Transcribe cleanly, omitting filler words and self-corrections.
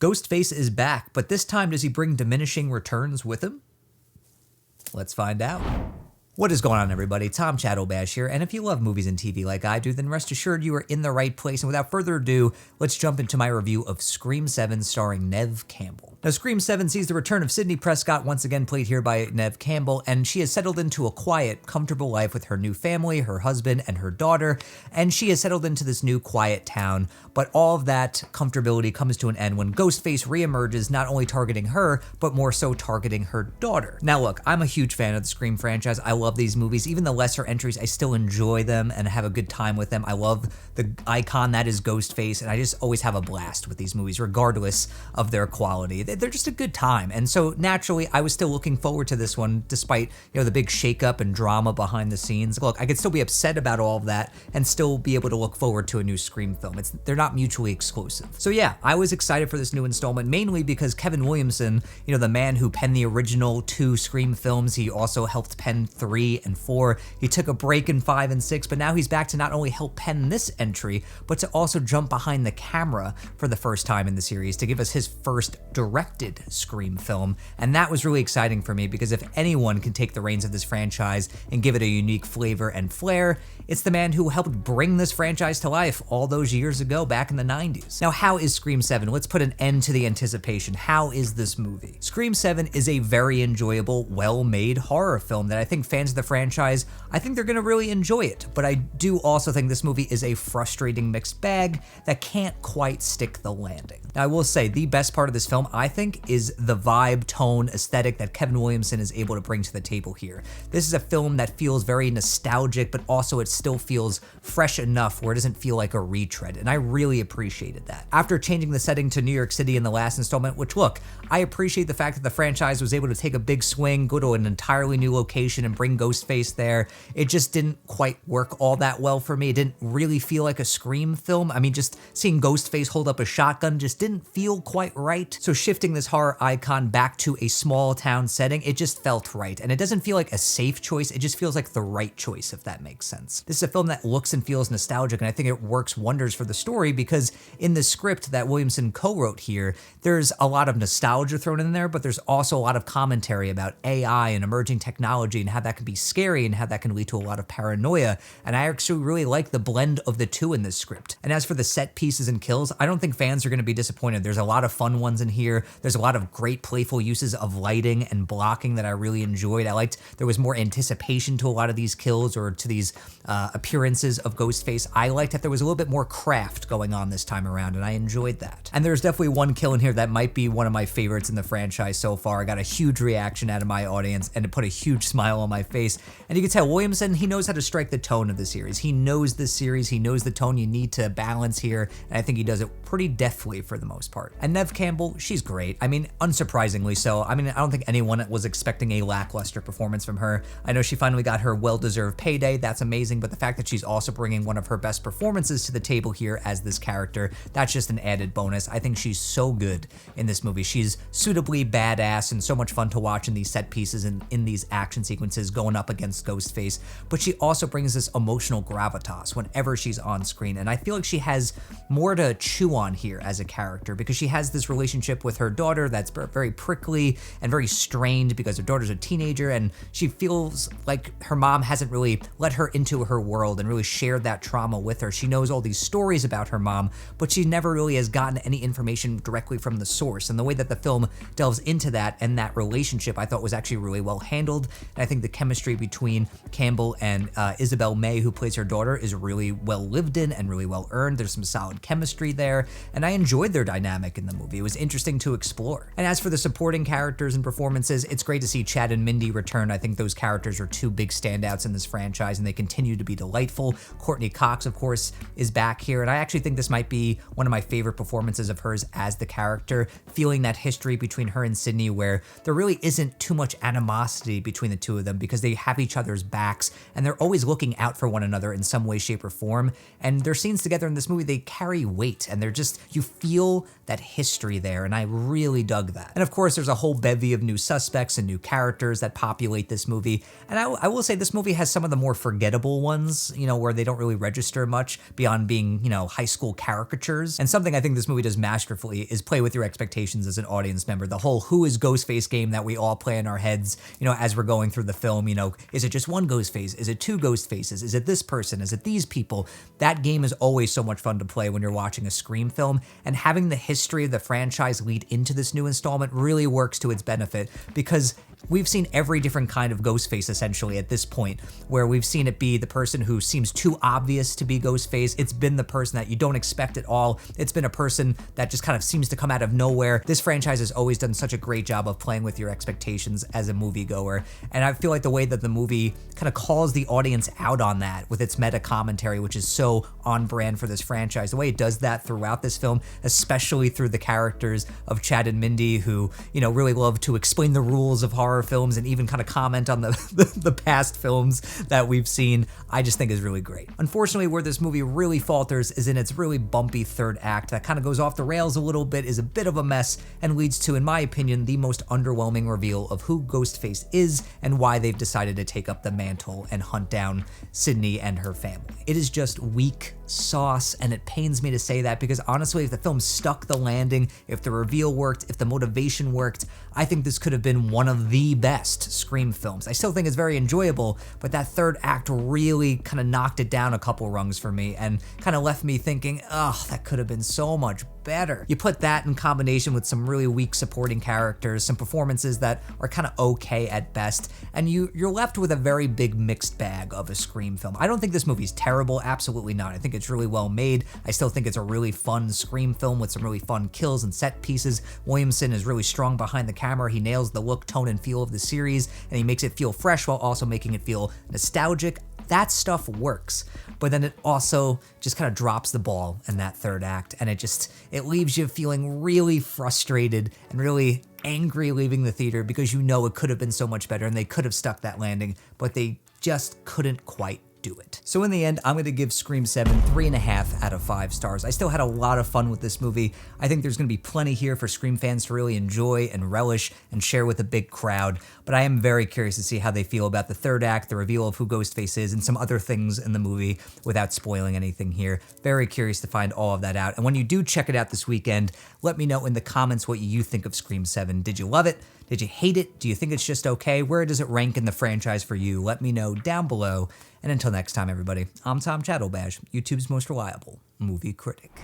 Ghostface is back, but this time does he bring diminishing returns with him? Let's find out. What is going on, everybody? Tom Chattelbash here, and if you love movies and TV like I do, then rest assured you are in the right place, and without further ado, let's jump into my review of Scream 7 starring Neve Campbell. Now, Scream 7 sees the return of Sidney Prescott, once again played here by Neve Campbell, and she has settled into a quiet, comfortable life with her new family, her husband, and her daughter, and she has settled into this new quiet town, but all of that comfortability comes to an end when Ghostface reemerges, not only targeting her, but more so targeting her daughter. Now look, I'm a huge fan of the Scream franchise. I love these movies. Even the lesser entries, I still enjoy them and have a good time with them. I love the icon that is Ghostface, and I just always have a blast with these movies, regardless of their quality. They're just a good time, and so naturally, I was still looking forward to this one, despite the big shakeup and drama behind the scenes. Look, I could still be upset about all of that and still be able to look forward to a new Scream film. They're not mutually exclusive. So yeah, I was excited for this new installment, mainly because Kevin Williamson, the man who penned the original 2 Scream films, he also helped pen 3 and 4. He took a break in 5 and 6, but now he's back to not only help pen this entry, but to also jump behind the camera for the first time in the series to give us his first directed Scream film. And that was really exciting for me because if anyone can take the reins of this franchise and give it a unique flavor and flair, it's the man who helped bring this franchise to life all those years ago back in the 90s. Now, how is Scream 7? Let's put an end to the anticipation. How is this movie? Scream 7 is a very enjoyable, well-made horror film that I think fans of the franchise, I think they're gonna really enjoy it. But I do also think this movie is a frustrating mixed bag that can't quite stick the landing. Now, I will say the best part of this film, I think, is the vibe, tone, aesthetic that Kevin Williamson is able to bring to the table here. This is a film that feels very nostalgic, but also it still feels fresh enough where it doesn't feel like a retread, and I really appreciated that. After changing the setting to New York City in the last installment, which look, I appreciate the fact that the franchise was able to take a big swing, go to an entirely new location and bring Ghostface there. It just didn't quite work all that well for me. It didn't really feel like a Scream film. I mean, just seeing Ghostface hold up a shotgun just didn't feel quite right. So shifting this horror icon back to a small town setting, it just felt right. And it doesn't feel like a safe choice, it just feels like the right choice, if that makes sense. This is a film that looks and feels nostalgic, and I think it works wonders for the story because in the script that Williamson co-wrote here, there's a lot of nostalgia thrown in there, but there's also a lot of commentary about AI and emerging technology and how that can be scary and how that can lead to a lot of paranoia. And I actually really like the blend of the two in this script. And as for the set pieces and kills, I don't think fans are going to be disappointed. There's a lot of fun ones in here. There's a lot of great playful uses of lighting and blocking that I really enjoyed. I liked there was more anticipation to a lot of these kills or to these appearances of Ghostface. I liked that there was a little bit more craft going on this time around, and I enjoyed that. And there's definitely one kill in here that might be one of my favorites in the franchise so far. I got a huge reaction out of my audience, and it put a huge smile on my face. And you can tell Williamson, he knows how to strike the tone of the series. He knows this series, he knows the tone you need to balance here, and I think he does it pretty deftly for the most part. And Neve Campbell, she's great. I mean, unsurprisingly so. I mean, I don't think anyone was expecting a lackluster performance from her. I know she finally got her well-deserved payday, that's amazing, but the fact that she's also bringing one of her best performances to the table here as this character, that's just an added bonus. I think she's so good in this movie. She's suitably badass and so much fun to watch in these set pieces and in these action sequences going up against Ghostface, but she also brings this emotional gravitas whenever she's on screen, and I feel like she has more to chew on here as a character because she has this relationship with her daughter that's very prickly and very strained because her daughter's a teenager, and she feels like her mom hasn't really let her into her world and really shared that trauma with her. She knows all these stories about her mom, but she never really has gotten any information directly from the source, and the way that the film delves into that and that relationship I thought was actually really well handled, and I think the chemistry between Campbell and Isabel May, who plays her daughter, is really well lived in and really well earned. There's some solid chemistry there, and I enjoyed their dynamic in the movie. It was interesting to explore. And as for the supporting characters and performances, it's great to see Chad and Mindy return. I think those characters are two big standouts in this franchise, and they continue to be delightful. Courtney Cox, of course, is back here, and I actually think this might be one of my favorite performances of hers as the character, feeling that history between her and Sydney where there really isn't too much animosity between the two of them because they have each other's backs and they're always looking out for one another in some way, shape, or form. And their scenes together in this movie, they carry weight, and they're just, you feel that history there, and I really dug that. And of course, there's a whole bevy of new suspects and new characters that populate this movie. And I will say this movie has some of the more forgettable ones, where they don't really register much beyond being, high school caricatures. And something I think this movie does masterfully is play with your expectations as an audience member. The whole who is Ghostface game that we all play in our heads, as we're going through the film, is it just one Ghostface? Is it two Ghostfaces? Is it this person? Is it these people? That game is always so much fun to play when you're watching a Scream film, and having the history of the franchise lead into this new installment really works to its benefit, because we've seen every different kind of Ghostface essentially at this point, where we've seen it be the person who seems too obvious to be Ghostface. It's been the person that you don't expect at all. It's been a person that just kind of seems to come out of nowhere. This franchise has always done such a great job of playing with your expectations as a moviegoer, and I feel like the way that the movie kind of calls the audience out on that with its meta commentary, which is so on brand for this franchise, the way it does that throughout this film, especially through the characters of Chad and Mindy, who, really love to explain the rules of horror films and even kind of comment on the past films that we've seen, I just think is really great. Unfortunately, where this movie really falters is in its really bumpy third act that kind of goes off the rails a little bit, is a bit of a mess, and leads to, in my opinion, the most underwhelming reveal of who Ghostface is and why they've decided to take up the mantle and hunt down Sydney and her family. It is just weak sauce, and it pains me to say that, because honestly, if the film stuck the landing, if the reveal worked, if the motivation worked, I think this could have been one of the best Scream films. I still think it's very enjoyable, but that third act really kind of knocked it down a couple rungs for me and kind of left me thinking, oh, that could have been so much better. You put that in combination with some really weak supporting characters, some performances that are kind of okay at best, and you're left with a very big mixed bag of a Scream film. I don't think this movie's terrible, absolutely not. I think it's really well made. I still think it's a really fun Scream film with some really fun kills and set pieces. Williamson is really strong behind the camera. He nails the look, tone, and feel of the series, and he makes it feel fresh while also making it feel nostalgic. That stuff works, but then it also just kind of drops the ball in that third act, and it leaves you feeling really frustrated and really angry leaving the theater, because it could have been so much better and they could have stuck that landing, but they just couldn't quite do it. So in the end, I'm going to give Scream 7 3.5 out of 5 stars. I still had a lot of fun with this movie. I think there's going to be plenty here for Scream fans to really enjoy and relish and share with a big crowd, but I am very curious to see how they feel about the third act, the reveal of who Ghostface is, and some other things in the movie without spoiling anything here. Very curious to find all of that out. And when you do check it out this weekend, let me know in the comments what you think of Scream 7. Did you love it? Did you hate it? Do you think it's just okay? Where does it rank in the franchise for you? Let me know down below. And until next time, everybody, I'm Tom Chattelbash, YouTube's most reliable movie critic.